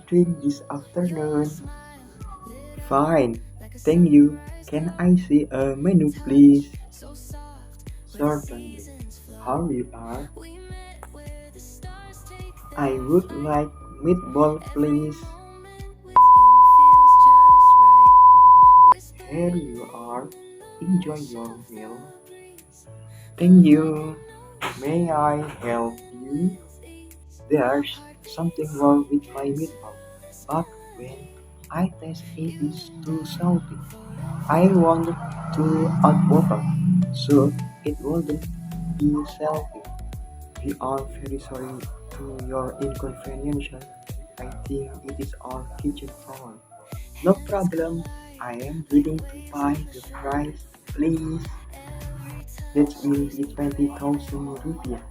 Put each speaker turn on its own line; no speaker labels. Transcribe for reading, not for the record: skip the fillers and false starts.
drink this afternoon? Fine, thank you. Can I see a menu, please? Certainly. How you are? I would like meatball, please. Here you are. Enjoy your meal. Thank you. May I help you? There's something wrong with my meatball, but when I taste it is too salty. I wanted to add water, so it wouldn't be salty. We are very sorry to your inconvenience. I think it is our kitchen fault. No problem. I am willing to pay the price, please. That will be 20,000 rupiah.